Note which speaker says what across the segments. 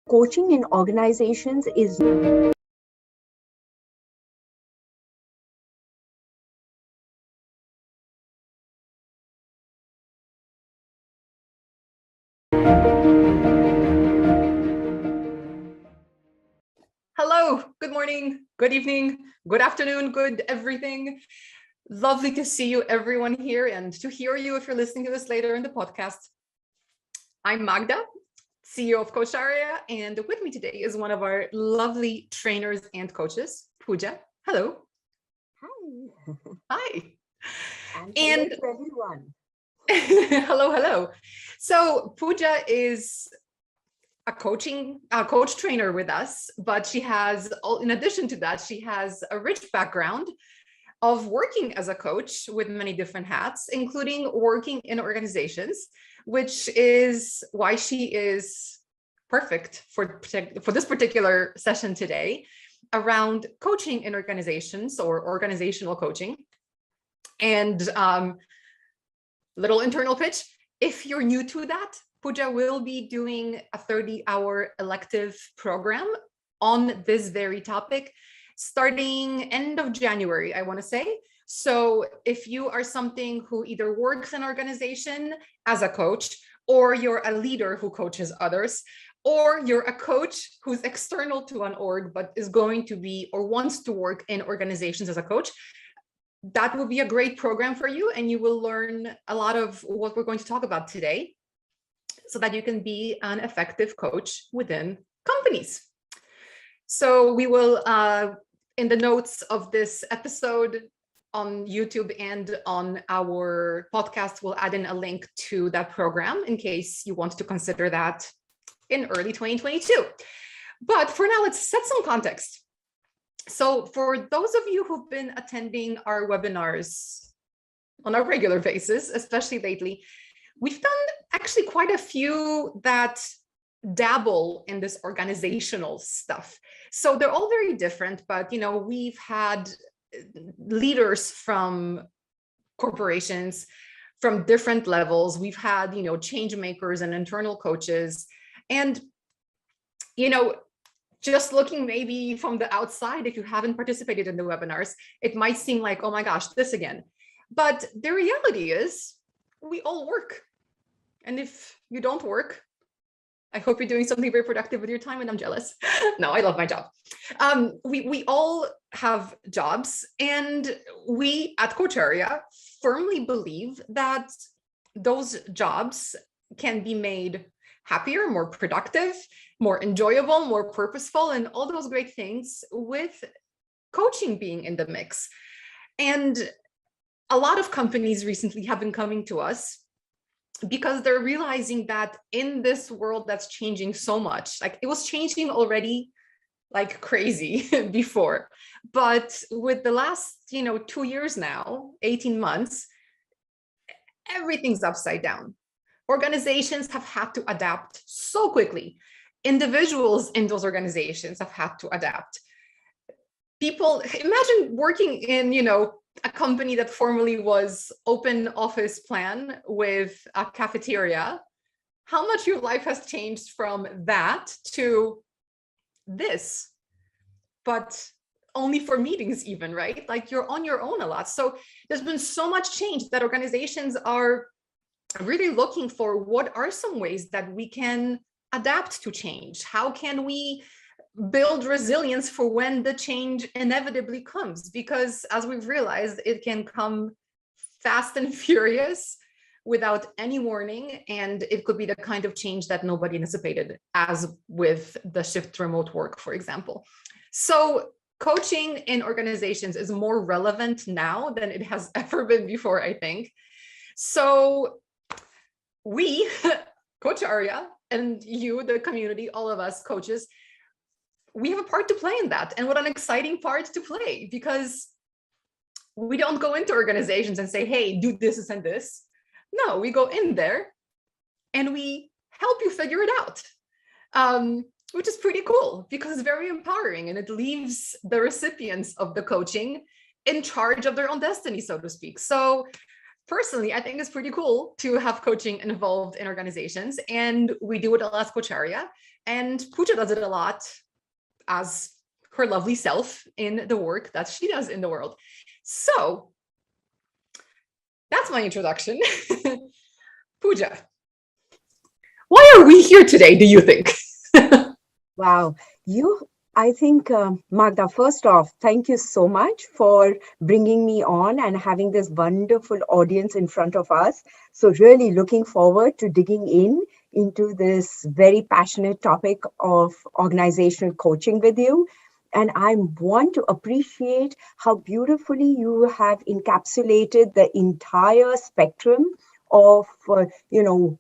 Speaker 1: Coaching in organizations is
Speaker 2: Hello, good morning, good evening, good afternoon, good everything. Lovely to see you, everyone here, and to hear you if you're listening to this later in the podcast. I'm Magda, CEO of Coacharya, and with me today is one of our lovely trainers and coaches, Pooja. Hello.
Speaker 1: Hi.
Speaker 2: Hi.
Speaker 1: And hello to everyone.
Speaker 2: hello. So Pooja is a coach trainer with us, but she has, in addition to that, she has a rich background of working as a coach with many different hats, including working in organizations, which is why she is perfect for this particular session today around coaching in organizations or organizational coaching. And little internal pitch, if you're new to that, Pooja will be doing a 30-hour elective program on this very topic starting end of January, I want to say. So if you are something who either works in an organization as a coach, or you're a leader who coaches others, or you're a coach who's external to an org, but is going to be or wants to work in organizations as a coach, that will be a great program for you. And you will learn a lot of what we're going to talk about today so that you can be an effective coach within companies. So we will, in the notes of this episode on YouTube and on our podcast, we'll add in a link to that program in case you want to consider that in early 2022. But for now, let's set some context. So for those of you who've been attending our webinars on a regular basis, especially lately, we've done actually quite a few that dabble in this organizational stuff. So they're all very different, but we've had leaders from corporations from different levels. We've had, change makers and internal coaches. And, just looking maybe from the outside, if you haven't participated in the webinars, it might seem like, oh my gosh, this again. But the reality is we all work. And if you don't work, I hope you're doing something very productive with your time, and I'm jealous. No, I love my job. We all have jobs, and we at Coacharya firmly believe that those jobs can be made happier, more productive, more enjoyable, more purposeful, and all those great things with coaching being in the mix. And a lot of companies recently have been coming to us because they're realizing that in this world that's changing so much, like it was changing already like crazy before, but with the last 2 years now, 18 months, everything's upside down. Organizations have had to adapt so quickly. Individuals in those organizations have had to adapt. People, imagine working in a company that formerly was open office plan with a cafeteria, how much your life has changed from that to this, but only for meetings even, right? Like you're on your own a lot. So there's been so much change that organizations are really looking for what are some ways that we can adapt to change? How can we build resilience for when the change inevitably comes? Because as we've realized, it can come fast and furious without any warning. And it could be the kind of change that nobody anticipated, as with the shift to remote work, for example. So coaching in organizations is more relevant now than it has ever been before, I think. So we, Coacharya, and you, the community, all of us coaches, we have a part to play in that. And what an exciting part to play, because we don't go into organizations and say, hey, do this and this. No, we go in there and we help you figure it out, which is pretty cool because it's very empowering and it leaves the recipients of the coaching in charge of their own destiny, so to speak. So personally, I think it's pretty cool to have coaching involved in organizations. And we do it a lot at Coacharya. And Pooja does it a lot as her lovely self in the work that she does in the world. So that's my introduction. Pooja, why are we here today, do you think?
Speaker 1: Wow. I think, Magda, first off, thank you so much for bringing me on and having this wonderful audience in front of us. So really looking forward to digging into this very passionate topic of organizational coaching with you. And I want to appreciate how beautifully you have encapsulated the entire spectrum of,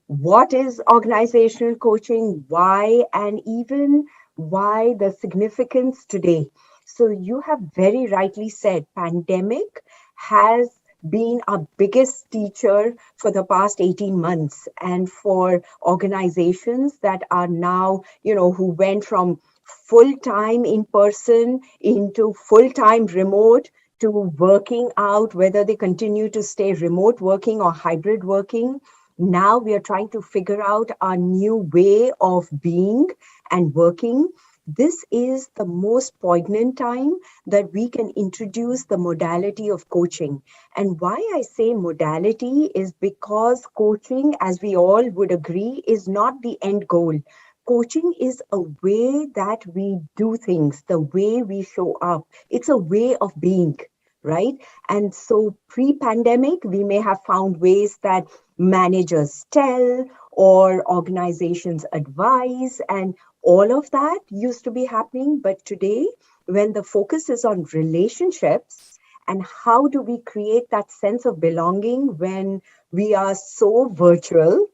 Speaker 1: what is organizational coaching, why, and even why the significance today. So you have very rightly said, pandemic has been our biggest teacher for the past 18 months. And for organizations that are now, who went from full-time in person into full-time remote to working out whether they continue to stay remote working or hybrid working. Now we are trying to figure out our new way of being and working. This is the most poignant time that we can introduce the modality of coaching. And why I say modality is because coaching, as we all would agree, is not the end goal. Coaching is a way that we do things, the way we show up. It's a way of being, right? And so pre-pandemic, we may have found ways that managers tell or organizations advise, and all of that used to be happening. But today, when the focus is on relationships and how do we create that sense of belonging when we are so virtual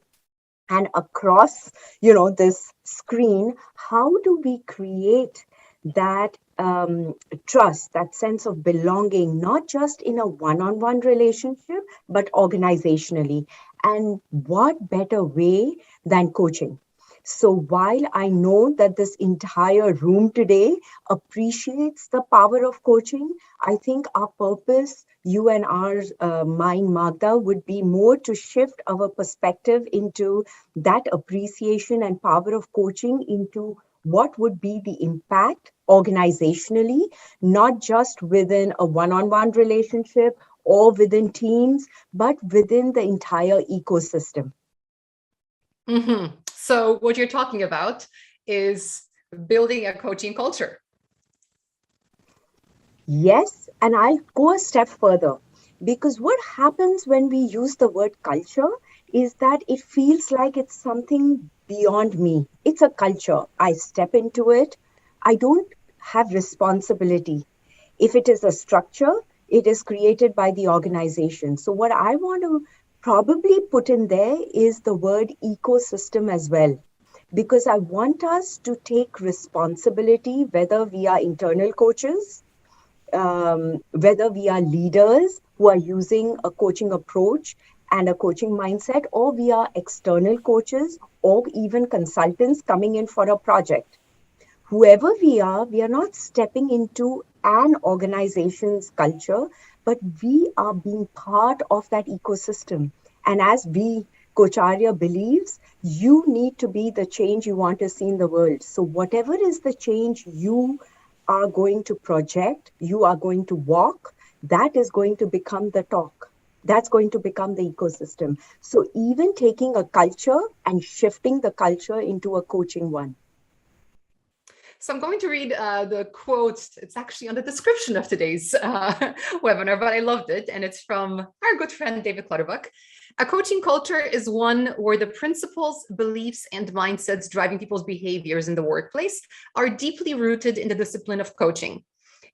Speaker 1: and across, this screen, how do we create that trust, that sense of belonging, not just in a one-on-one relationship, but organizationally? And what better way than coaching? So while I know that this entire room today appreciates the power of coaching, I think our purpose, you and our mine, Magda, would be more to shift our perspective into that appreciation and power of coaching into what would be the impact organizationally, not just within a one-on-one relationship or within teams, but within the entire ecosystem.
Speaker 2: Mm-hmm. So what you're talking about is building a coaching culture.
Speaker 1: Yes, and I'll go a step further, because what happens when we use the word culture is that it feels like it's something beyond me. It's a culture. I step into it. I don't have responsibility. If it is a structure, it is created by the organization. So what I want to probably put in there is the word ecosystem as well, because I want us to take responsibility, whether we are internal coaches, whether we are leaders who are using a coaching approach and a coaching mindset, or we are external coaches or even consultants coming in for a project. Whoever we are not stepping into an organization's culture, but we are being part of that ecosystem. And as we, Coacharya believes, you need to be the change you want to see in the world. So whatever is the change you are going to project, you are going to walk, that is going to become the talk. That's going to become the ecosystem. So even taking a culture and shifting the culture into a coaching one.
Speaker 2: So I'm going to read the quote. It's actually on the description of today's webinar, but I loved it. And it's from our good friend, David Clutterbuck. A coaching culture is one where the principles, beliefs, and mindsets driving people's behaviors in the workplace are deeply rooted in the discipline of coaching.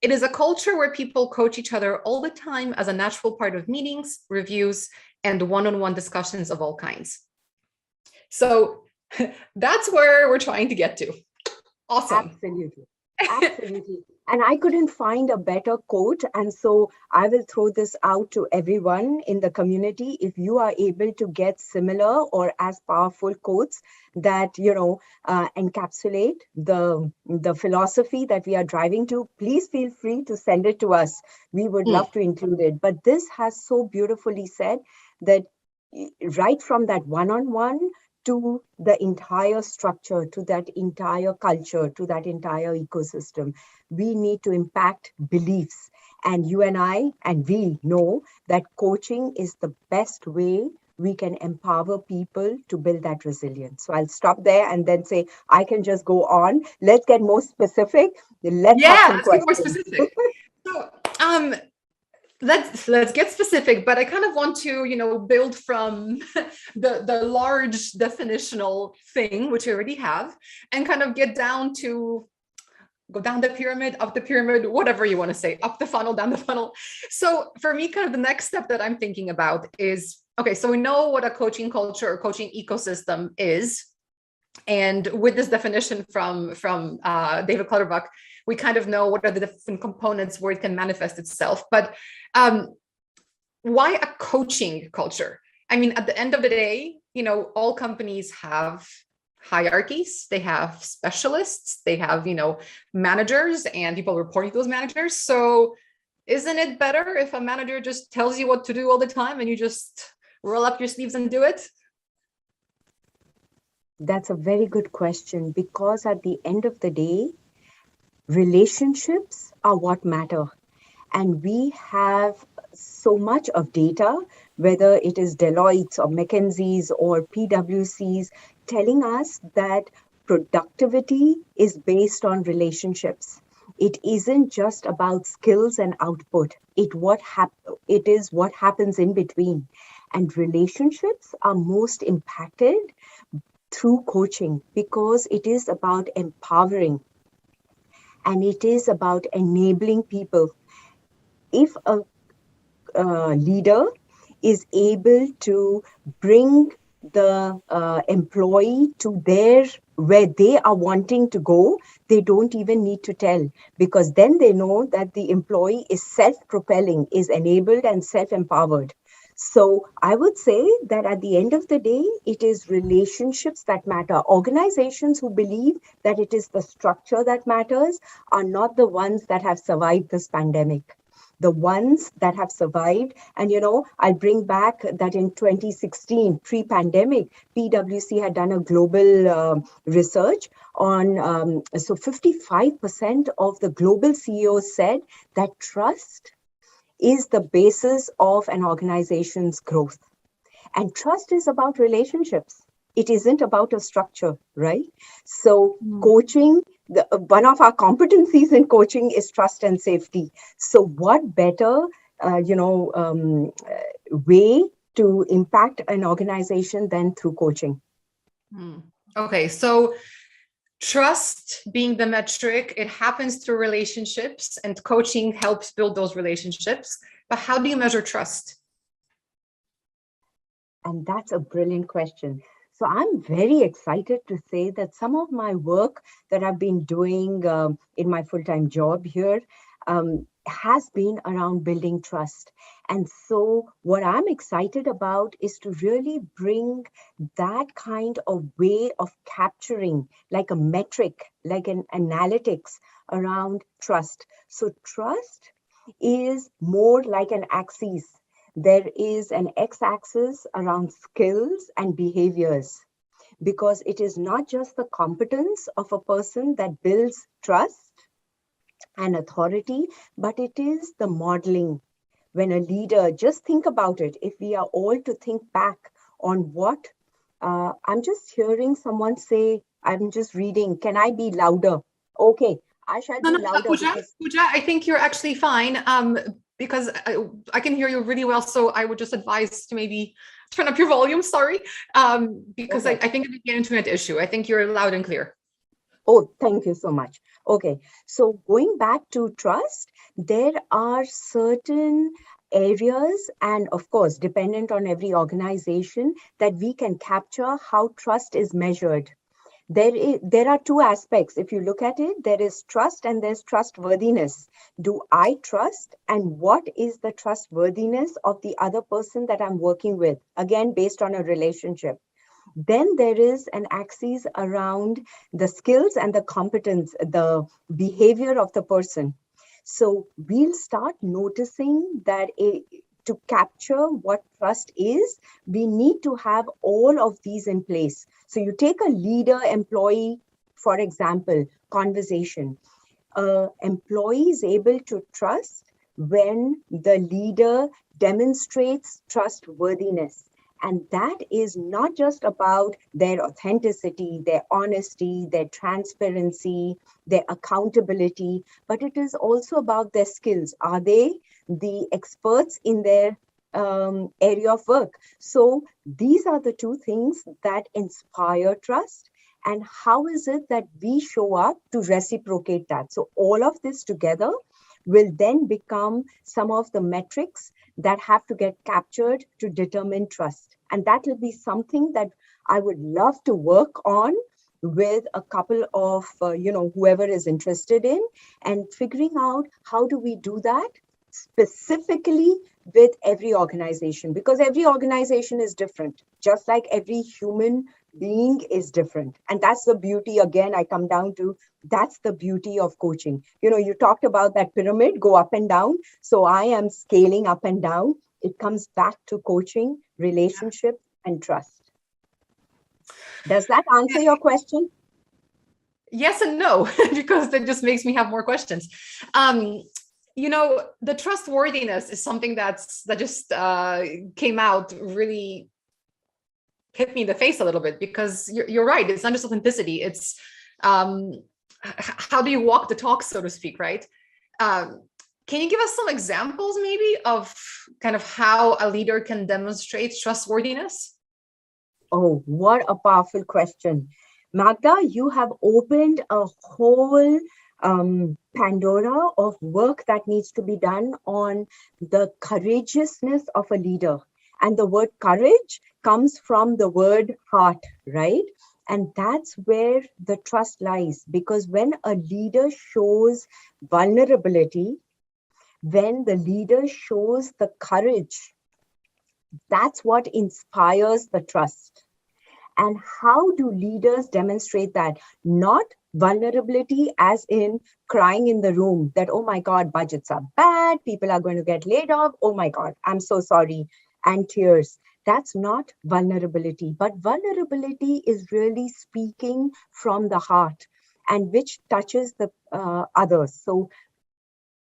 Speaker 2: It is a culture where people coach each other all the time as a natural part of meetings, reviews, and one-on-one discussions of all kinds. So that's where we're trying to get to. Awesome.
Speaker 1: Absolutely. Absolutely. And I couldn't find a better quote. And so I will throw this out to everyone in the community. If you are able to get similar or as powerful quotes that, encapsulate the philosophy that we are driving to, please feel free to send it to us. We would love to include it. But this has so beautifully said that right from that one-on-one to the entire structure, to that entire culture, to that entire ecosystem, we need to impact beliefs. And you and I, and we know that coaching is the best way we can empower people to build that resilience. So I'll stop there and then say, I can just go on. Let's get more specific. Let's have some
Speaker 2: Let's get more
Speaker 1: questions.
Speaker 2: specific. So, let's get specific, but I kind of want to, build from the large definitional thing, which we already have, and kind of get down to go down the pyramid, up the pyramid, whatever you want to say, up the funnel, down the funnel. So for me, kind of the next step that I'm thinking about is, okay, so we know what a coaching culture or coaching ecosystem is. And with this definition from David Clutterbuck, we kind of know what are the different components where it can manifest itself. But why a coaching culture? I mean, at the end of the day, all companies have hierarchies, they have specialists, they have, managers and people reporting to those managers. So isn't it better if a manager just tells you what to do all the time and you just roll up your sleeves and do it?
Speaker 1: That's a very good question, because at the end of the day, relationships are what matter. And we have so much of data, whether it is Deloitte's or McKinsey's or PwC's, telling us that productivity is based on relationships. It isn't just about skills and output. It is what happens in between. And relationships are most impacted through coaching, because it is about empowering and it is about enabling people. If a leader is able to bring the employee to where they are wanting to go, they don't even need to tell, because then they know that the employee is self-propelling, is enabled and self-empowered. So I would say that at the end of the day, it is relationships that matter. Organizations who believe that it is the structure that matters are not the ones that have survived this pandemic. The ones that have survived, and I'll bring back that in 2016, pre-pandemic, PwC had done a global research on, so 55% of the global CEOs said that trust is the basis of an organization's growth. And trust is about relationships. It isn't about a structure, right? So coaching, one of our competencies in coaching is trust and safety. So what better, way to impact an organization than through coaching?
Speaker 2: Okay, so trust being the metric, it happens through relationships, and coaching helps build those relationships. But how do you measure trust?
Speaker 1: And that's a brilliant question. So I'm very excited to say that some of my work that I've been doing in my full-time job here has been around building trust. And so what I'm excited about is to really bring that kind of way of capturing, like a metric, like an analytics around trust. So trust is more like an axis. There is an x-axis around skills and behaviors, because it is not just the competence of a person that builds trust and authority, but it is the modeling. When a leader, just think about it, if we are all to think back on what, I'm just hearing someone say, I'm just reading, can I be louder? Okay, I shall be louder.
Speaker 2: Pooja, I think you're actually fine. Because I can hear you really well. So I would just advise to maybe turn up your volume, sorry. Because okay. I think it's an internet issue. I think you're loud and clear.
Speaker 1: Oh, thank you so much. Okay, so going back to trust, there are certain areas, and of course, dependent on every organization, that we can capture how trust is measured. There are two aspects. If you look at it, there is trust and there's trustworthiness. Do I trust? And what is the trustworthiness of the other person that I'm working with? Again, based on a relationship. Then there is an axis around the skills and the competence, the behavior of the person. So we'll start noticing that to capture what trust is, we need to have all of these in place. So you take a leader-employee, for example, conversation. Employee is able to trust when the leader demonstrates trustworthiness. And that is not just about their authenticity, their honesty, their transparency, their accountability, but it is also about their skills. Are they the experts in their area of work? So these are the two things that inspire trust. And how is it that we show up to reciprocate that? So all of this together will then become some of the metrics that have to get captured to determine trust. And that will be something that I would love to work on with a couple of, whoever is interested in, and figuring out how do we do that specifically with every organization, because every organization is different, just like every human being is different. And that's the beauty. Again, I come down to, that's the beauty of coaching. You talked about that pyramid, go up and down. So I am scaling up and down. It comes back to coaching, relationship, and trust. Does that answer your question?
Speaker 2: Yes and no, because that just makes me have more questions. The trustworthiness is something that just came out, really hit me in the face a little bit, because you're right. It's not just authenticity. It's how do you walk the talk, so to speak, right? Can you give us some examples maybe of kind of how a leader can demonstrate trustworthiness?
Speaker 1: Oh, what a powerful question. Magda, you have opened a whole Pandora of work that needs to be done on the courageousness of a leader. And the word courage comes from the word heart, right? And that's where the trust lies, because when a leader shows vulnerability, when the leader shows the courage, that's what inspires the trust. And how do leaders demonstrate that? Not vulnerability as in crying in the room that, oh my God, budgets are bad, people are going to get laid off, oh my God, I'm so sorry, and tears. That's not vulnerability, but vulnerability is really speaking from the heart, and which touches the others. So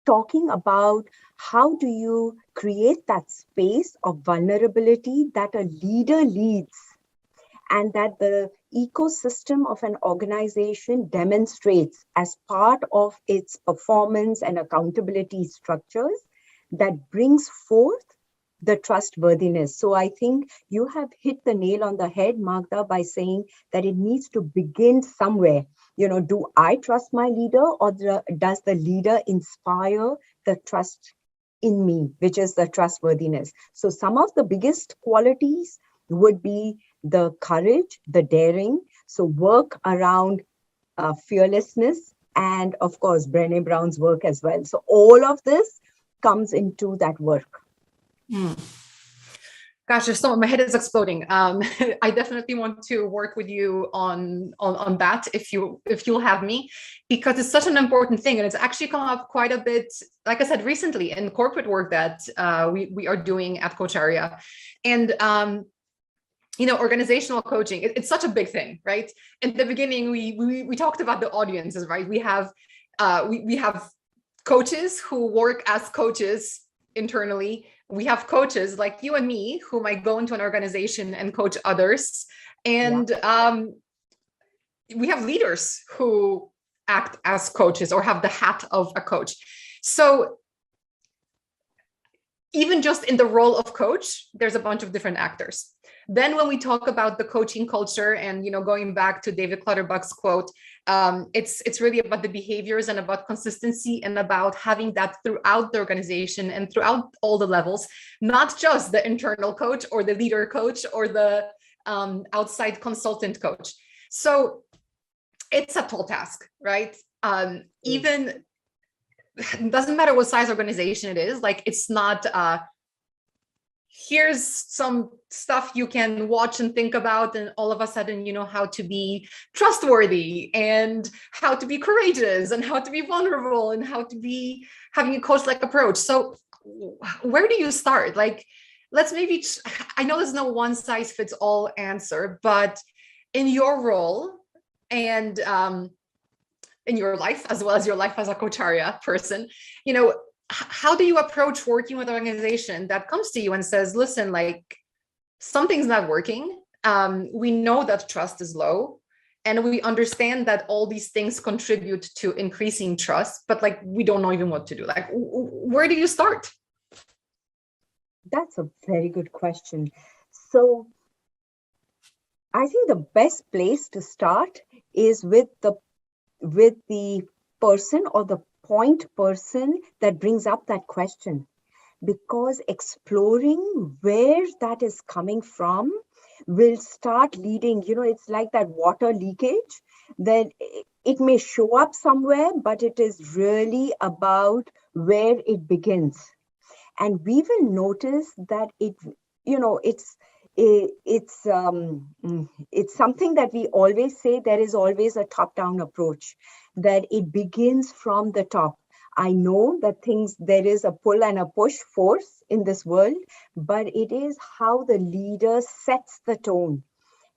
Speaker 1: talking about how do you create that space of vulnerability that a leader leads, and that the ecosystem of an organization demonstrates as part of its performance and accountability structures, that brings forth the trustworthiness. So I think you have hit the nail on the head, Magda, by saying that it needs to begin somewhere. Do I trust my leader, or does the leader inspire the trust in me, which is the trustworthiness? So some of the biggest qualities would be the courage, the daring. So work around fearlessness, and of course, Brené Brown's work as well. So all of this comes into that work.
Speaker 2: Gosh, my head is exploding. I definitely want to work with you on that if you'll have me, because it's such an important thing, and it's actually come up quite a bit, like I said, recently in corporate work that we are doing at Coacharya. And organizational coaching, it's such a big thing, right? In the beginning, we talked about the audiences, right? We have coaches who work as coaches internally. We have coaches like you and me who might go into an organization and coach others. And we have leaders who act as coaches or have the hat of a coach. So even just in the role of coach, there's a bunch of different actors. Then when we talk about the coaching culture and, going back to David Clutterbuck's quote, it's really about the behaviors and about consistency and about having that throughout the organization and throughout all the levels, not just the internal coach or the leader coach or the outside consultant coach. So it's a tall task, right? Even it doesn't matter what size organization it is. Like, it's not, here's some stuff you can watch and think about, and all of a sudden you know how to be trustworthy and how to be courageous and how to be vulnerable and how to be having a coach-like approach. So where do you start? Like, let's maybe, I know there's no one size fits all answer, but in your role and in your life, as well as your life as a Coacharya person, how do you approach working with an organization that comes to you and says, listen, like, something's not working. We know that trust is low, and we understand that all these things contribute to increasing trust, but like, we don't know even what to do. Like, where do you start?
Speaker 1: That's a very good question. So I think the best place to start is with the person or the point person that brings up that question, because exploring where that is coming from will start leading, it's like that water leakage, that it may show up somewhere, but it is really about where it begins. And we will notice that it's something that we always say, there is always a top-down approach, that it begins from the top. I know that there is a pull and a push force in this world, but it is how the leader sets the tone.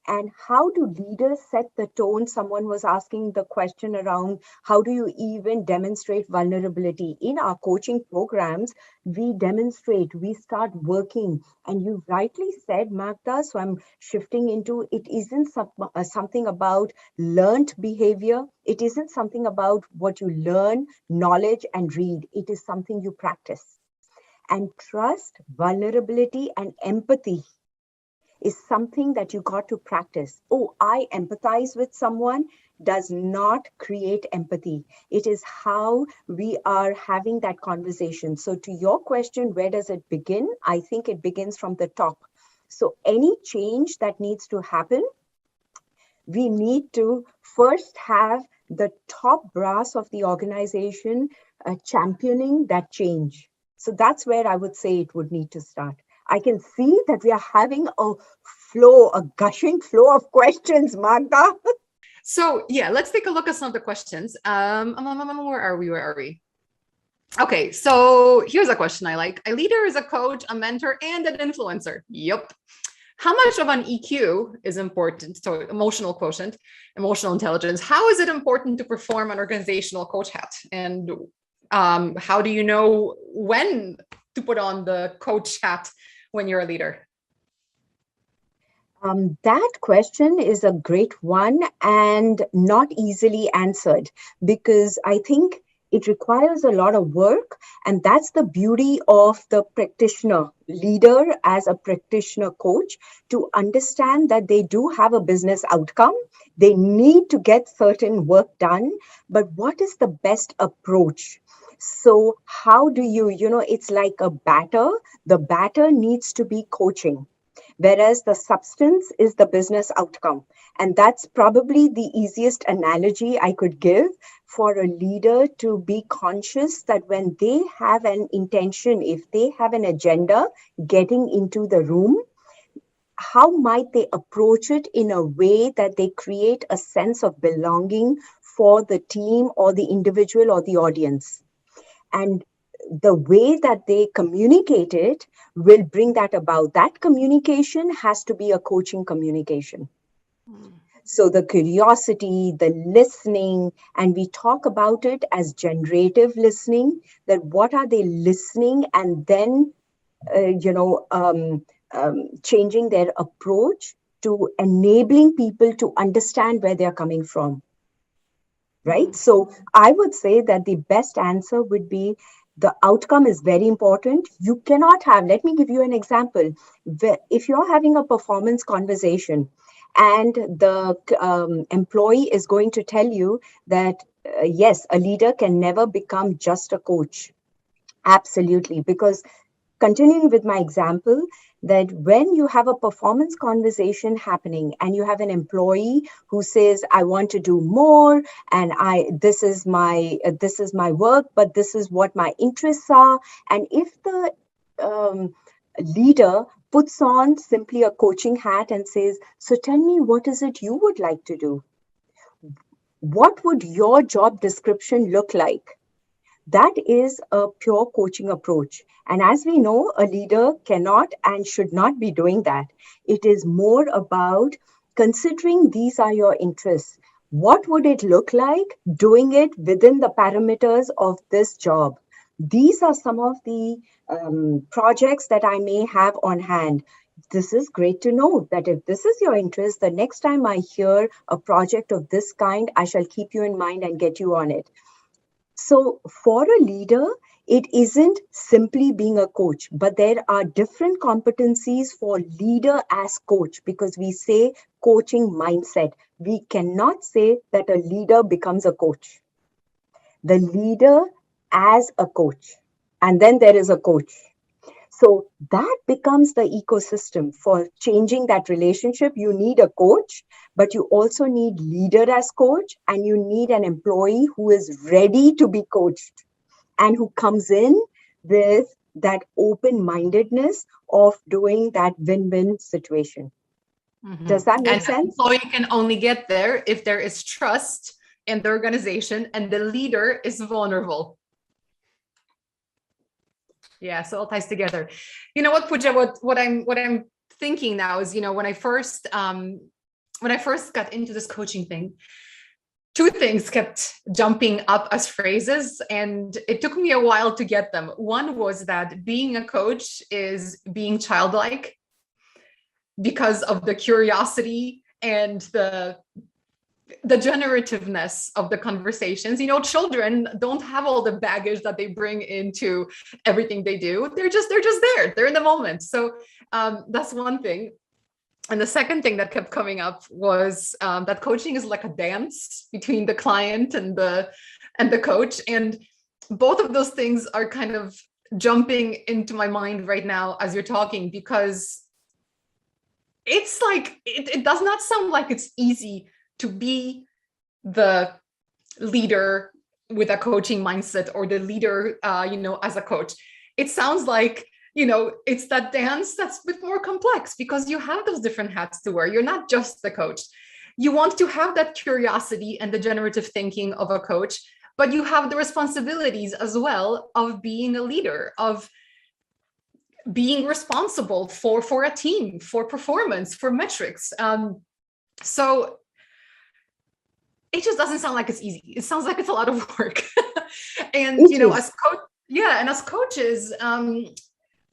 Speaker 1: And how do leaders set the tone? Someone was asking the question around how do you even demonstrate vulnerability? In our coaching programs, we demonstrate, we start working. And you rightly said, Magda, so I'm shifting into, it isn't something about learned behavior. It isn't something about what you learn, knowledge, and read. It is something you practice. And trust, vulnerability, and empathy is something that you got to practice. Oh, I empathize with someone does not create empathy. It is how we are having that conversation. So to your question, where does it begin? I think it begins from the top. So any change that needs to happen, we need to first have the top brass of the organization championing that change. So that's where I would say it would need to start. I can see that we are having a gushing flow of questions, Magda.
Speaker 2: So yeah, let's take a look at some of the questions. Where are we? Okay, so here's a question I like. A leader is a coach, a mentor, and an influencer. Yep. How much of an EQ is important? So emotional quotient, emotional intelligence. How is it important to perform an organizational coach hat? And how do you know when to put on the coach hat when you're a leader?
Speaker 1: That question is a great one and not easily answered, because I think it requires a lot of work. And that's the beauty of the practitioner leader as a practitioner coach, to understand that they do have a business outcome. They need to get certain work done, but what is the best approach? So how do it's like a batter. The batter needs to be coaching, whereas the substance is the business outcome. And that's probably the easiest analogy I could give for a leader to be conscious that when they have an intention, if they have an agenda getting into the room, how might they approach it in a way that they create a sense of belonging for the team or the individual or the audience? And the way that they communicate it will bring that about. That communication has to be a coaching communication. So the curiosity, the listening, and we talk about it as generative listening, that what are they listening, and then, changing their approach to enabling people to understand where they're coming from. Right? So I would say that the best answer would be the outcome is very important. You cannot have, let me give you an example. If you're having a performance conversation and the employee is going to tell you that, yes, a leader can never become just a coach. Absolutely. Because continuing with my example, that when you have a performance conversation happening and you have an employee who says, I want to do more, and this is my work, but this is what my interests are. And if the leader puts on simply a coaching hat and says, so tell me, what is it you would like to do? What would your job description look like? That is a pure coaching approach. And as we know, a leader cannot and should not be doing that. It is more about considering these are your interests. What would it look like doing it within the parameters of this job? These are some of the projects that I may have on hand. This is great to know that if this is your interest, the next time I hear a project of this kind, I shall keep you in mind and get you on it. So for a leader, it isn't simply being a coach, but there are different competencies for leader as coach, because we say coaching mindset. We cannot say that a leader becomes a coach. The leader as a coach, and then there is a coach. So that becomes the ecosystem for changing that relationship. You need a coach, but you also need leader as coach, and you need an employee who is ready to be coached and who comes in with that open-mindedness of doing that win-win situation. Does that make
Speaker 2: And
Speaker 1: sense?
Speaker 2: an employee can only get there if there is trust in the organization and the leader is vulnerable. Yeah, so it all ties together. You know what, Pooja, what I'm thinking now is, when I first got into this coaching thing, two things kept jumping up as phrases, and it took me a while to get them. One was that being a coach is being childlike because of the curiosity and the generativeness of the conversations. Children don't have all the baggage that they bring into everything they do. They're just there. They're in the moment. So that's one thing. And the second thing that kept coming up was that coaching is like a dance between the client and the coach. And both of those things are kind of jumping into my mind right now as you're talking, because it's like, it does not sound like it's easy to be the leader with a coaching mindset, or the leader, as a coach. It sounds like, it's that dance that's a bit more complex, because you have those different hats to wear. You're not just the coach. You want to have that curiosity and the generative thinking of a coach, but you have the responsibilities as well of being a leader, of being responsible for a team, for performance, for metrics. So it just doesn't sound like it's easy. It sounds like it's a lot of work. And as coaches,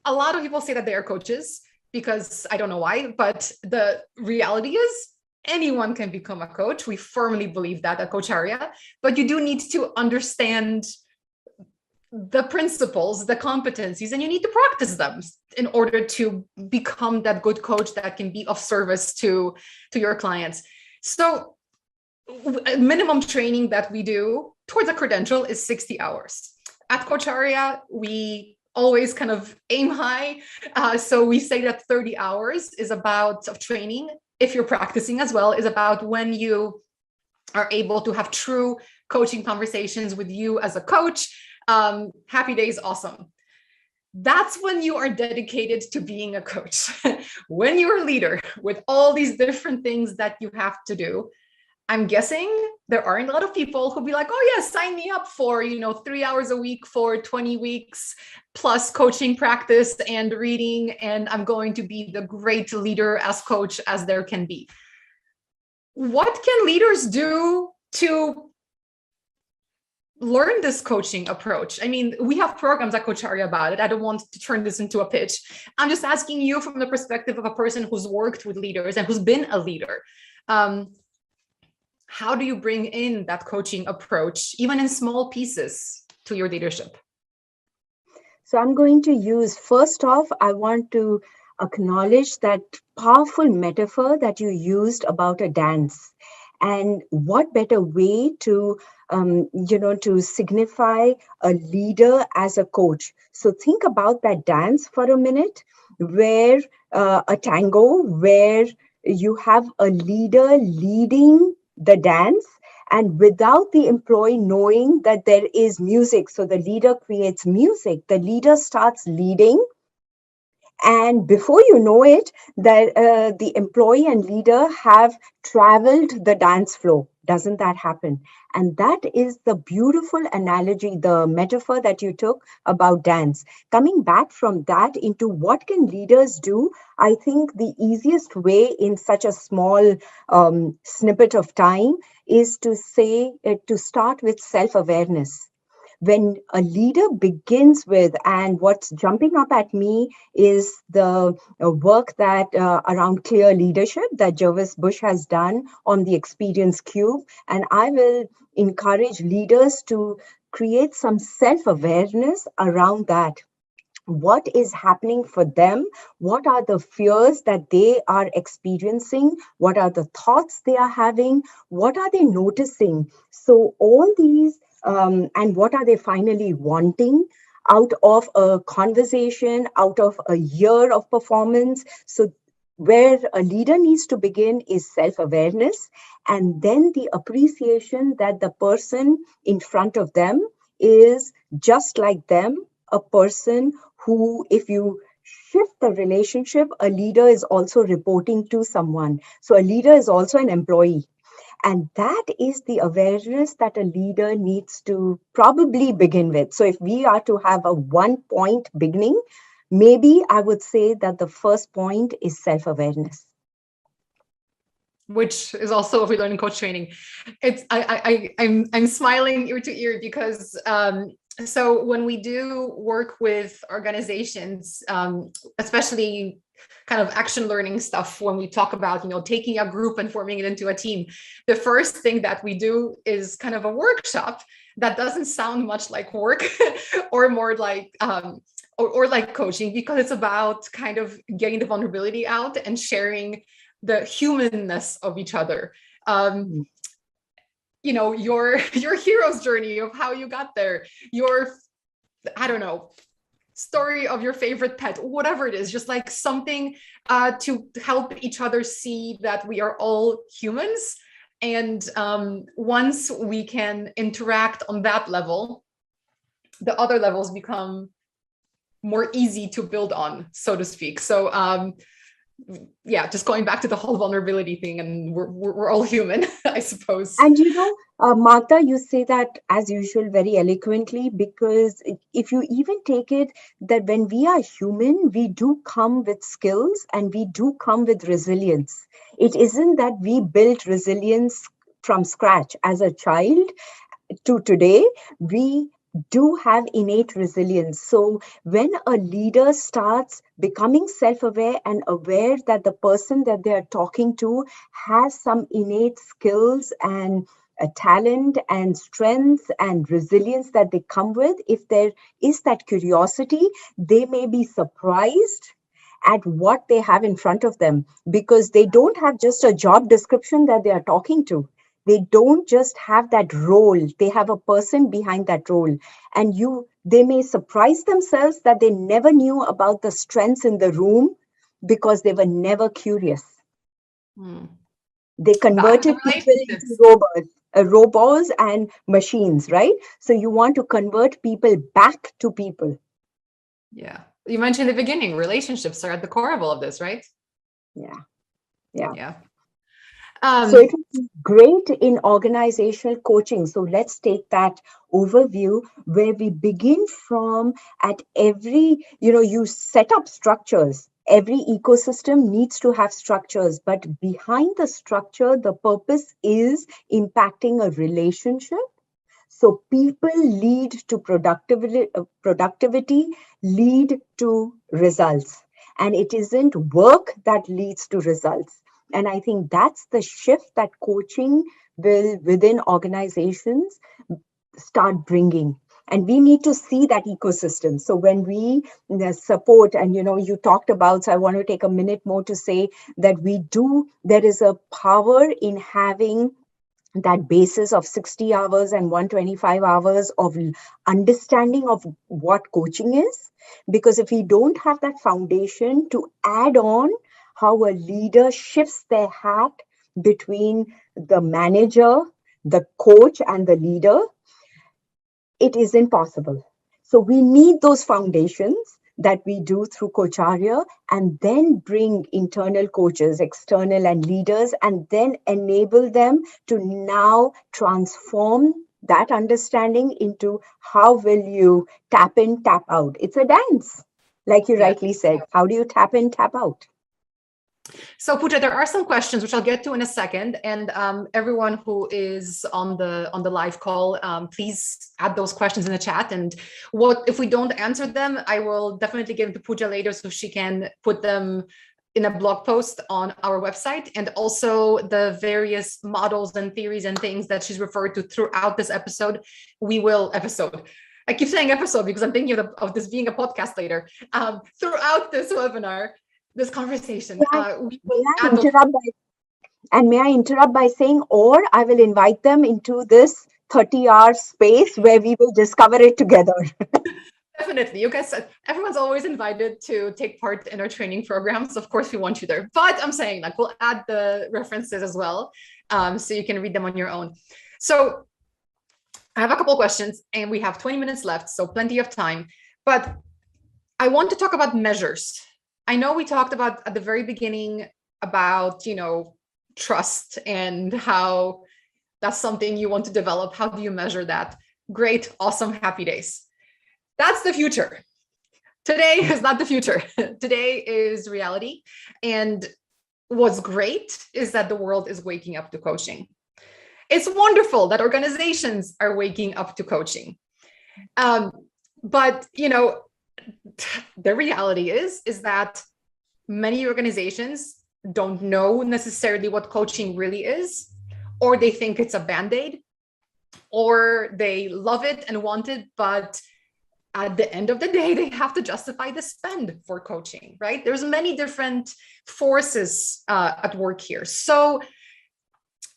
Speaker 2: a lot of people say that they are coaches, because I don't know why, but the reality is anyone can become a coach. We firmly believe that at Coacharya, but you do need to understand the principles, the competencies, and you need to practice them in order to become that good coach that can be of service to your clients. So minimum training that we do towards a credential is 60 hours. At Coacharya, we always kind of aim high. So we say that 30 hours is about of training, if you're practicing as well, is about when you are able to have true coaching conversations with you as a coach. Happy days, awesome. That's when you are dedicated to being a coach. When you're a leader with all these different things that you have to do, I'm guessing there aren't a lot of people who'll be like, oh yeah, sign me up for, 3 hours a week for 20 weeks plus coaching practice and reading, and I'm going to be the great leader as coach as there can be. What can leaders do to learn this coaching approach? I mean, we have programs at Coacharya about it. I don't want to turn this into a pitch. I'm just asking you from the perspective of a person who's worked with leaders and who's been a leader. How do you bring in that coaching approach, even in small pieces, to your leadership?
Speaker 1: So I'm going to use, first off, I want to acknowledge that powerful metaphor that you used about a dance. And what better way to, to signify a leader as a coach. So think about that dance for a minute, where a tango, where you have a leader leading the dance, and without the employee knowing that there is music. So the leader creates music, the leader starts leading, and before you know it, the employee and leader have traveled the dance floor. doesn't that happen? And that is the beautiful analogy, the metaphor that you took about dance. Coming back from that into what can leaders do, I think the easiest way in such a small snippet of time is to say, to start with self-awareness. When a leader begins with, and what's jumping up at me is the work that around clear leadership that Jervis Bush has done on the experience cube. And I will encourage leaders to create some self-awareness around that. What is happening for them? What are the fears that they are experiencing? What are the thoughts they are having? What are they noticing? So all these, and what are they finally wanting out of a conversation, out of a year of performance? So where a leader needs to begin is self-awareness, and then the appreciation that the person in front of them is just like them, a person who, if you shift the relationship, a leader is also reporting to someone. So a leader is also an employee. And that is the awareness that a leader needs to probably begin with. So if we are to have a 1-point beginning, maybe I would say that the first point is self-awareness.
Speaker 2: Which is also what we learn in coach training. I'm smiling ear to ear because so when we do work with organizations, especially kind of action learning stuff, when we talk about, taking a group and forming it into a team, the first thing that we do is kind of a workshop that doesn't sound much like work or more like or like coaching, because it's about kind of getting the vulnerability out and sharing the humanness of each other. Your hero's journey of how you got there, your, I don't know, story of your favorite pet, whatever it is, just like something to help each other see that we are all humans. And once we can interact on that level, the other levels become more easy to build on, so to speak. So yeah, just going back to the whole vulnerability thing, and we're all human, I suppose.
Speaker 1: And Magda, you say that as usual very eloquently, because if you even take it that when we are human, we do come with skills and we do come with resilience. It isn't that we built resilience from scratch as a child to today. We do have innate resilience. So when a leader starts becoming self-aware and aware that the person that they are talking to has some innate skills and a talent and strength and resilience that they come with, if there is that curiosity, they may be surprised at what they have in front of them, because they don't have just a job description that they are talking to. They don't just have that role. They have a person behind that role. And they may surprise themselves that they never knew about the strengths in the room because they were never curious. They converted people into robots and machines, right? So you want to convert people back to people.
Speaker 2: Yeah. You mentioned in the beginning, relationships are at the core of all of this, right?
Speaker 1: Yeah. So it would be great in organizational coaching. So let's take that overview where we begin from at every, you set up structures. Every ecosystem needs to have structures, but behind the structure, the purpose is impacting a relationship. So people lead to productivity lead to results. And it isn't work that leads to results. And I think that's the shift that coaching will, within organizations, start bringing. And we need to see that ecosystem. So when we support, and you talked about, so I want to take a minute more to say that there is a power in having that basis of 60 hours and 125 hours of understanding of what coaching is. Because if we don't have that foundation to add on how a leader shifts their hat between the manager, the coach, and the leader, it isn't possible. So we need those foundations. that we do through Coacharya, and then bring internal coaches, external and leaders, and then enable them to now transform that understanding into how will you tap in, tap out. It's a dance, like you rightly said. How do you tap in, tap out?
Speaker 2: So Pooja, there are some questions which I'll get to in a second, and everyone who is on the live call, please add those questions in the chat. And what if we don't answer them? I will definitely give them to Pooja later so she can put them in a blog post on our website, and also the various models and theories and things that she's referred to throughout this episode. I keep saying episode because I'm thinking of this being a podcast later. Throughout this webinar, this conversation.
Speaker 1: May I interrupt by saying, or I will invite them into this 30-hour space where we will discover it together.
Speaker 2: Definitely. You guys, everyone's always invited to take part in our training programs. Of course, we want you there. But I'm saying, like, we'll add the references as well, so you can read them on your own. So I have a couple of questions, and we have 20 minutes left, so plenty of time. But I want to talk about measures. I know we talked about at the very beginning about, trust and how that's something you want to develop. How do you measure that? Great, awesome, happy days. That's the future. Today is not the future. Today is reality. And what's great is that the world is waking up to coaching. It's wonderful that organizations are waking up to coaching. But, the reality is that many organizations don't know necessarily what coaching really is, or they think it's a Band-Aid, or they love it and want it, but at the end of the day, they have to justify the spend for coaching, right? There's many different forces at work here. So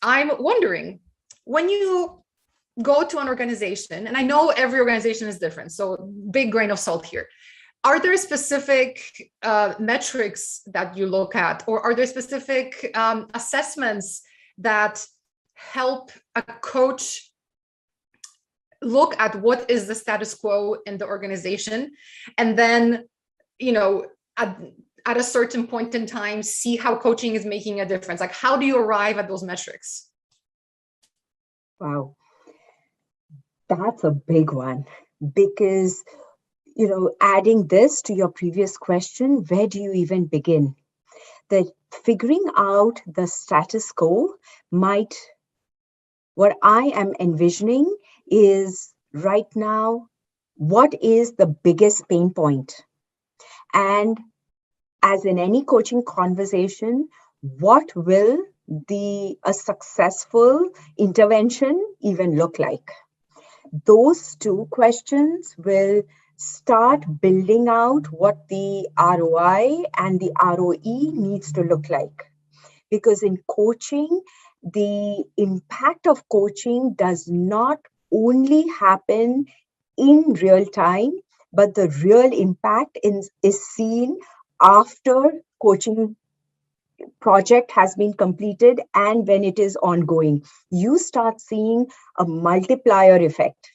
Speaker 2: I'm wondering, when you go to an organization, and I know every organization is different, so big grain of salt here. Are there specific metrics that you look at, or are there specific assessments that help a coach look at what is the status quo in the organization, and then, at a certain point in time, see how coaching is making a difference? Like, how do you arrive at those metrics?
Speaker 1: Wow, that's a big one, because adding this to your previous question, where do you even begin? That figuring out the status quo what I am envisioning is right now, what is the biggest pain point? And as in any coaching conversation, what will a successful intervention even look like? Those two questions will start building out what the ROI and the ROE needs to look like. Because in coaching, the impact of coaching does not only happen in real time, but the real impact is seen after coaching project has been completed and when it is ongoing. You start seeing a multiplier effect.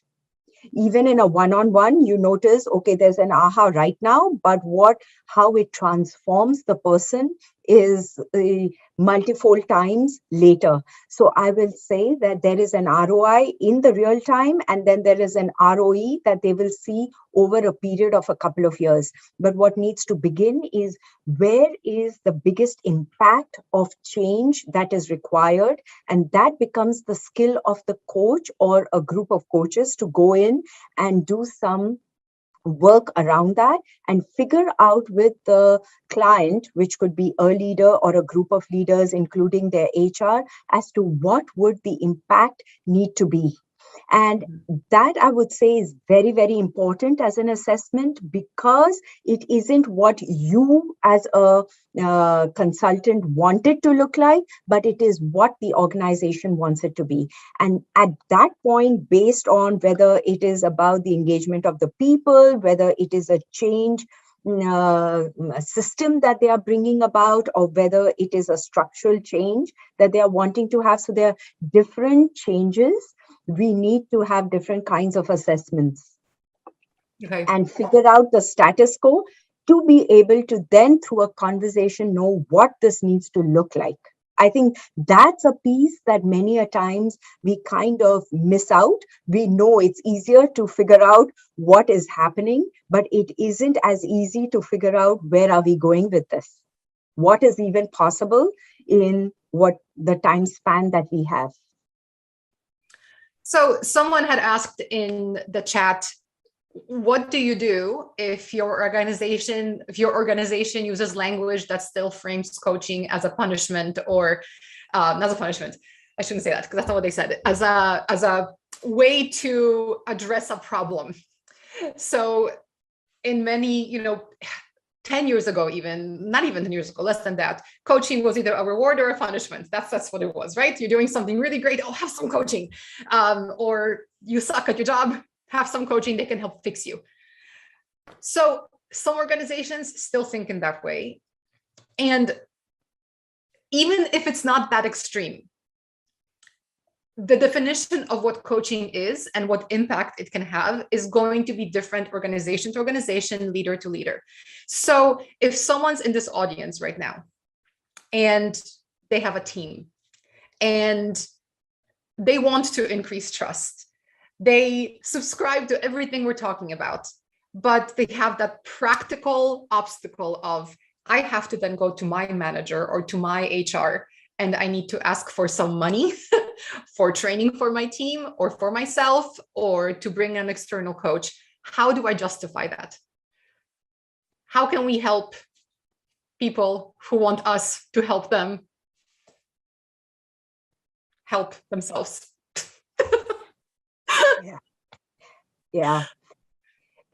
Speaker 1: Even in a one-on-one, you notice, okay, there's an aha right now, but how it transforms the person is multifold times later. So I will say that there is an ROI in the real time, and then there is an ROE that they will see over a period of a couple of years. But what needs to begin is, where is the biggest impact of change that is required? And that becomes the skill of the coach or a group of coaches to go in and do some work around that and figure out with the client, which could be a leader or a group of leaders, including their HR, as to what would the impact need to be. And that, I would say, is very, very important as an assessment, because it isn't what you as a consultant want it to look like, but it is what the organization wants it to be. And at that point, based on whether it is about the engagement of the people, whether it is a change system that they are bringing about, or whether it is a structural change that they are wanting to have. So there are different changes. We need to have different kinds of assessments.
Speaker 2: Okay.
Speaker 1: and figure out the status quo to be able to then, through a conversation, know what this needs to look like. I think that's a piece that many a times we kind of miss out. We know it's easier to figure out what is happening, but it isn't as easy to figure out where are we going with this. What is even possible in what the time span that we have.
Speaker 2: So someone had asked in the chat, what do you do if your organization uses language that still frames coaching as a punishment, or not as a punishment? I shouldn't say that, because that's not what they said. As a way to address a problem. So in many, 10 years ago, even not even 10 years ago, less than that, coaching was either a reward or a punishment. That's what it was, right? You're doing something really great. Oh, have some coaching. Or you suck at your job, have some coaching, they can help fix you. So some organizations still think in that way. And even if it's not that extreme, the definition of what coaching is and what impact it can have is going to be different organization to organization, leader to leader. So if someone's in this audience right now and they have a team and they want to increase trust, they subscribe to everything we're talking about, but they have that practical obstacle of, I have to then go to my manager or to my HR and I need to ask for some money for training for my team or for myself, or to bring an external coach. How do I justify that? How can we help people who want us to help them help themselves?
Speaker 1: Yeah.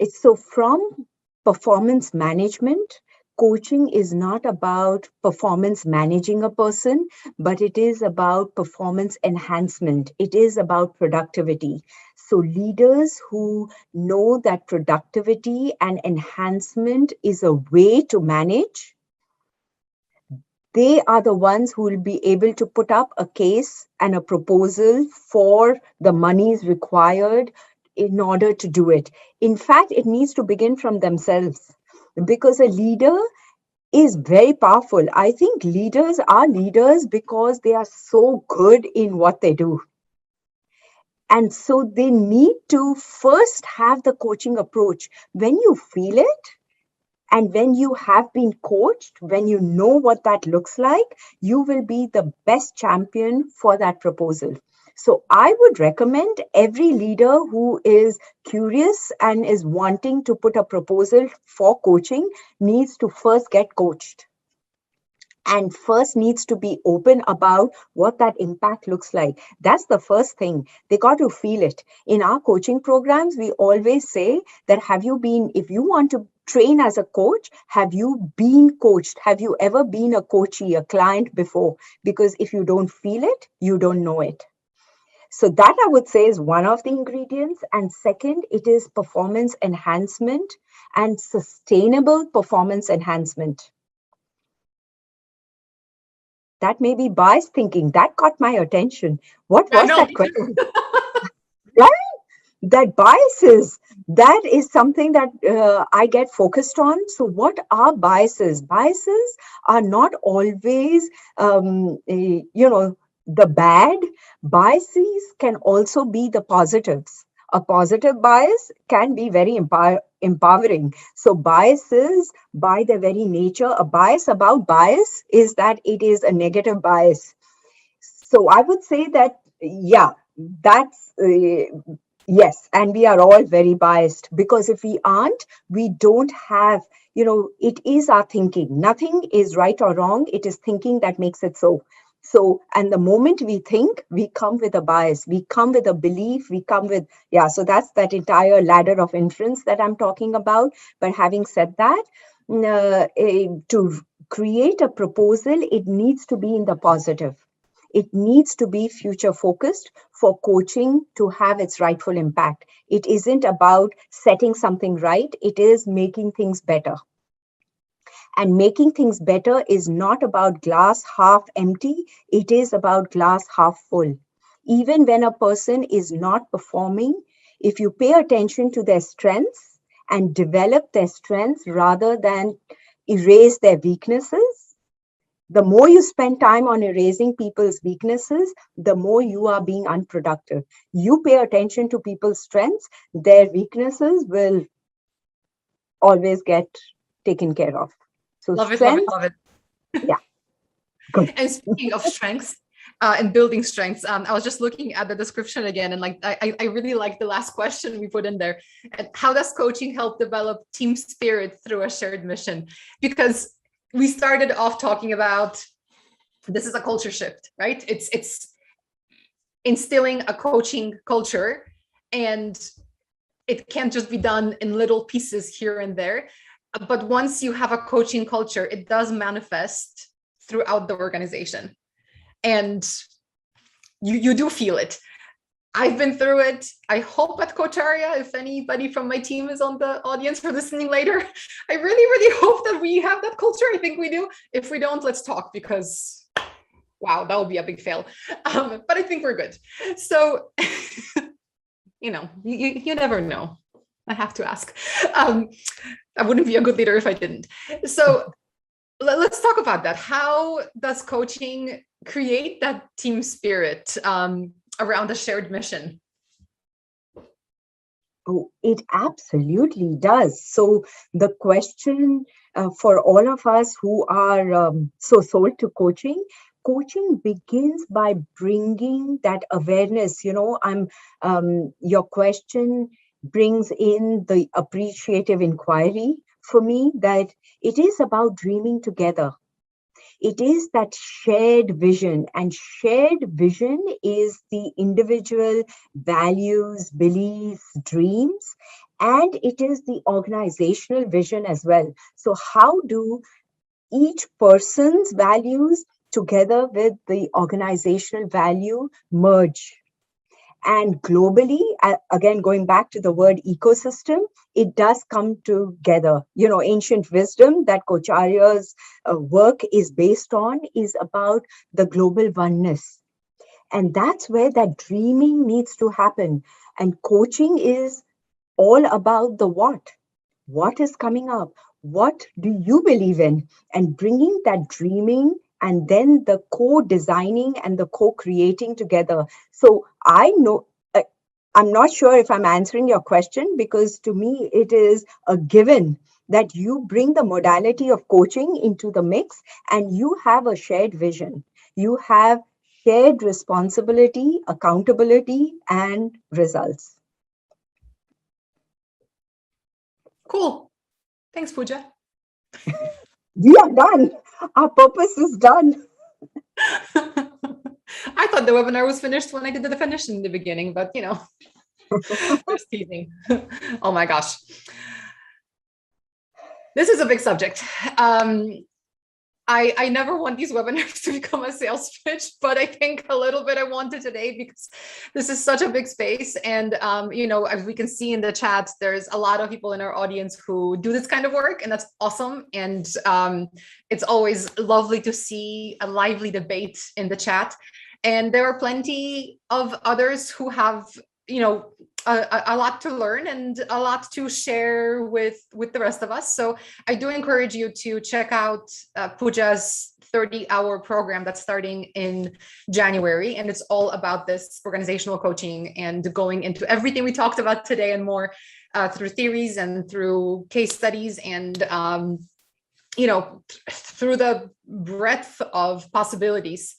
Speaker 1: It's so from performance management, coaching is not about performance managing a person, but it is about performance enhancement. It is about productivity. So leaders who know that productivity and enhancement is a way to manage, they are the ones who will be able to put up a case and a proposal for the monies required in order to do it. In fact, it needs to begin from themselves, because a leader is very powerful. I think leaders are leaders because they are so good in what they do. And so they need to first have the coaching approach. When you feel it, and when you have been coached, when you know what that looks like, you will be the best champion for that proposal. So I would recommend every leader who is curious and is wanting to put a proposal for coaching needs to first get coached. And first needs to be open about what that impact looks like. That's the first thing. They got to feel it. In our coaching programs, we always say that if you want to train as a coach, have you been coached? Have you ever been a coachee, a client before? Because if you don't feel it, you don't know it. So that I would say is one of the ingredients. And second, it is performance enhancement and sustainable performance enhancement. That may be biased thinking. That caught my attention. What was that question? Right? That biases, that is something that I get focused on. So what are biases? Biases are not always, the bad. Biases can also be the positives. A positive bias can be very empowering. So biases, by their very nature, a bias about bias is that it is a negative bias. So I would say that, yeah, that's... yes, and we are all very biased, because if we aren't, we don't have, it is our thinking. Nothing is right or wrong. It is thinking that makes it so. So, and the moment we think, we come with a bias, we come with a belief, we come with, so that's that entire ladder of inference that I'm talking about. But having said that, to create a proposal, it needs to be in the positive. It needs to be future focused for coaching to have its rightful impact. It isn't about setting something right. It is making things better. And making things better is not about glass half empty. It is about glass half full. Even when a person is not performing, if you pay attention to their strengths and develop their strengths rather than erase their weaknesses. The more you spend time on erasing people's weaknesses, the more you are being unproductive. You pay attention to people's strengths, their weaknesses will always get taken care of. So
Speaker 2: Love it,
Speaker 1: strength,
Speaker 2: love it, love it.
Speaker 1: yeah, good.
Speaker 2: And speaking of strengths and building strengths, I was just looking at the description again, and like I really like the last question we put in there. And how does coaching help develop team spirit through a shared mission? Because we started off talking about this is a culture shift, right? It's instilling a coaching culture, and it can't just be done in little pieces here and there. But once you have a coaching culture, it does manifest throughout the organization. And you do feel it. I've been through it. I hope at Coacharya, if anybody from my team is on the audience or listening later, I really, really hope that we have that culture. I think we do. If we don't, let's talk, because wow, that would be a big fail. But I think we're good. So, you never know. I have to ask. I wouldn't be a good leader if I didn't. So let's talk about that. How does coaching create that team spirit around a shared mission?
Speaker 1: Oh, it absolutely does. So the question for all of us who are so sold to coaching, coaching begins by bringing that awareness. Your question brings in the appreciative inquiry for me, that it is about dreaming together. It is that shared vision, and shared vision is the individual values, beliefs, dreams, and it is the organizational vision as well. So how do each person's values together with the organizational value merge? And globally, again, going back to the word ecosystem, it does come together. Ancient wisdom that Coacharya's work is based on is about the global oneness. And that's where that dreaming needs to happen. And coaching is all about the what. What is coming up? What do you believe in? And bringing that dreaming and then the co-designing and the co-creating together. So I know, I'm not sure if I'm answering your question, because to me, it is a given that you bring the modality of coaching into the mix and you have a shared vision. You have shared responsibility, accountability, and results.
Speaker 2: Cool. Thanks, Pooja.
Speaker 1: We are done. Our purpose is done.
Speaker 2: I thought the webinar was finished when I did the definition in the beginning, but just teasing. Oh my gosh. This is a big subject. I never want these webinars to become a sales pitch, but I think a little bit I want it today because this is such a big space. And, as we can see in the chat, there's a lot of people in our audience who do this kind of work, and that's awesome. And it's always lovely to see a lively debate in the chat. And there are plenty of others who have, a lot to learn and a lot to share with the rest of us. So I do encourage you to check out Pooja's 30-hour program that's starting in January. And it's all about this organizational coaching and going into everything we talked about today and more through theories and through case studies and, through the breadth of possibilities.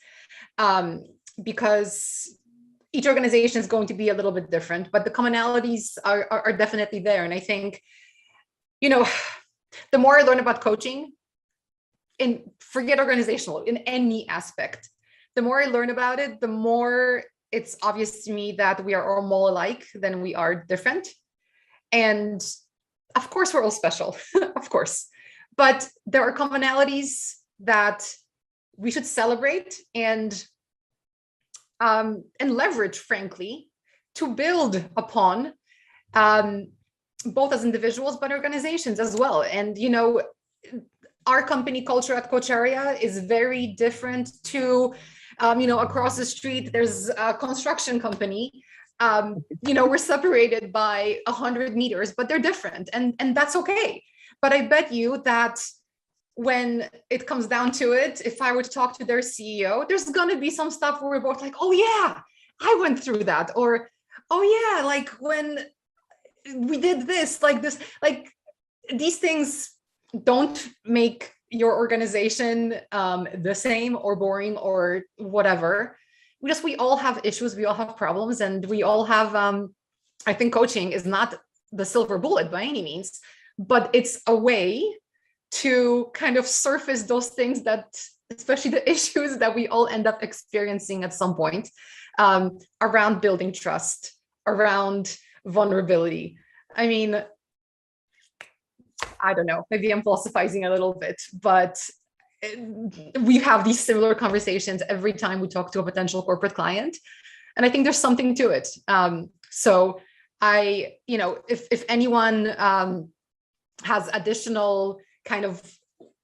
Speaker 2: Because each organization is going to be a little bit different, but the commonalities are definitely there. And I think, the more I learn about coaching, and forget organizational, in any aspect, the more I learn about it, the more it's obvious to me that we are all more alike than we are different. And of course, we're all special, of course, but there are commonalities that we should celebrate and leverage, frankly, to build upon, both as individuals, but organizations as well. And, our company culture at Coacharya is very different to, across the street, there's a construction company. we're separated by 100 meters, but they're different, and that's okay. But I bet you that when it comes down to it, if I were to talk to their CEO, there's going to be some stuff where we're both like, oh yeah, I went through that. Or, oh yeah, like when we did this, like these things don't make your organization the same or boring or whatever. We all have issues, we all have problems, and we all have, I think coaching is not the silver bullet by any means, but it's a way to kind of surface those things that, especially the issues that we all end up experiencing at some point, around building trust, around vulnerability. I mean, I don't know, maybe I'm philosophizing a little bit, but we have these similar conversations every time we talk to a potential corporate client. And I think there's something to it. So if anyone has additional kind of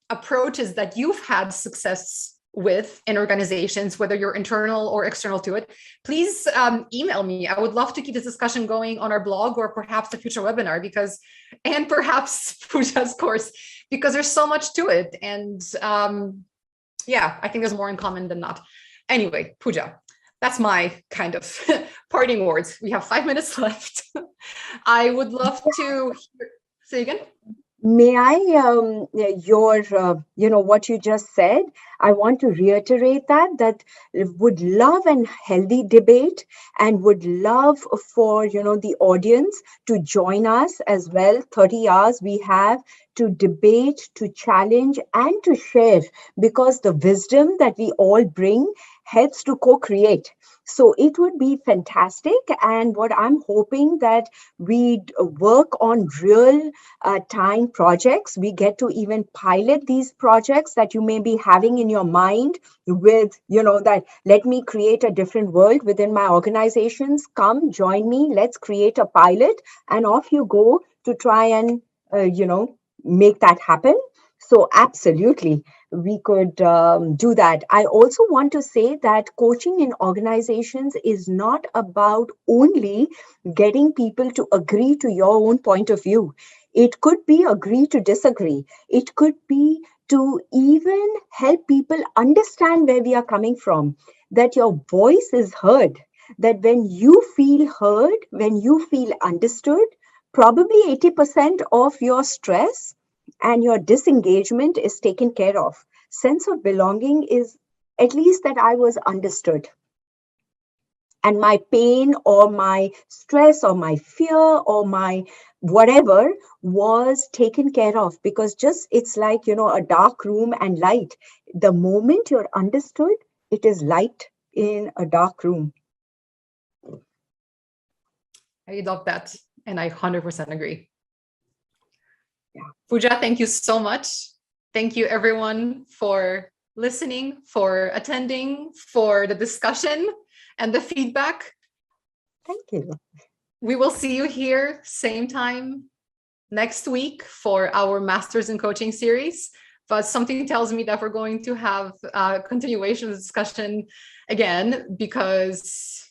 Speaker 2: approaches that you've had success with in organizations, whether you're internal or external to it, please email me. I would love to keep this discussion going on our blog or perhaps a future webinar, and perhaps Pooja's course, because there's so much to it. And I think there's more in common than not. Anyway, Pooja, that's my kind of parting words. We have 5 minutes left. I would love to say again.
Speaker 1: May I, what you just said, I want to reiterate that would love a healthy debate, and would love for, the audience to join us as well. 30 hours we have to debate, to challenge, and to share, because the wisdom that we all bring helps to co-create. So it would be fantastic. And what I'm hoping that we'd work on real time projects. We get to even pilot these projects that you may be having in your mind with, that let me create a different world within my organizations. Come join me. Let's create a pilot, and off you go to try and, make that happen. So absolutely, we could do that. I also want to say that coaching in organizations is not about only getting people to agree to your own point of view. It could be agree to disagree. It could be to even help people understand where we are coming from, that your voice is heard, that when you feel heard, when you feel understood, probably 80% of your stress and your disengagement is taken care of. Sense of belonging is at least that I was understood. And my pain or my stress or my fear or my whatever was taken care of, because it's like, a dark room and light. The moment you're understood, it is light in a dark room.
Speaker 2: I love that. And I 100% agree. Yeah. Pooja, thank you so much. Thank you everyone for listening, for attending, for the discussion and the feedback.
Speaker 1: Thank you.
Speaker 2: We will see you here same time next week for our Masters in Coaching series. But something tells me that we're going to have a continuation of the discussion again, because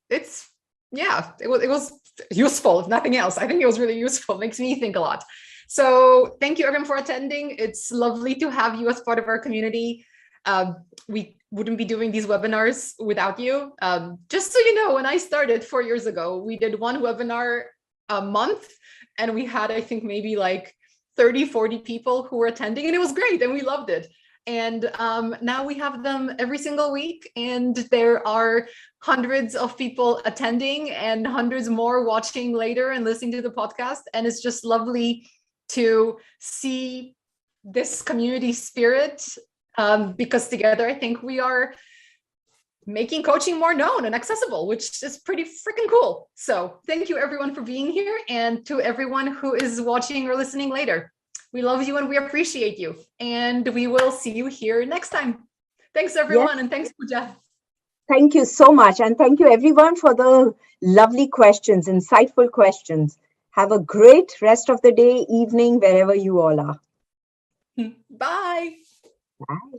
Speaker 2: it was useful, if nothing else. I think it was really useful. It makes me think a lot. So thank you everyone for attending. It's lovely to have you as part of our community. We wouldn't be doing these webinars without you. Just so you know, when I started 4 years ago, we did one webinar a month, and we had, I think, maybe like 30, 40 people who were attending, and it was great, and we loved it. And now we have them every single week, and there are hundreds of people attending and hundreds more watching later and listening to the podcast. And it's just lovely to see this community spirit, because together I think we are making coaching more known and accessible, which is pretty freaking cool. So thank you everyone for being here, and to everyone who is watching or listening later. We love you and we appreciate you, and we will see you here next time. Thanks everyone. Yes. And thanks, Pooja.
Speaker 1: Thank you so much. And thank you everyone for the lovely questions, insightful questions. Have a great rest of the day, evening, wherever you all are.
Speaker 2: Bye.
Speaker 1: Bye.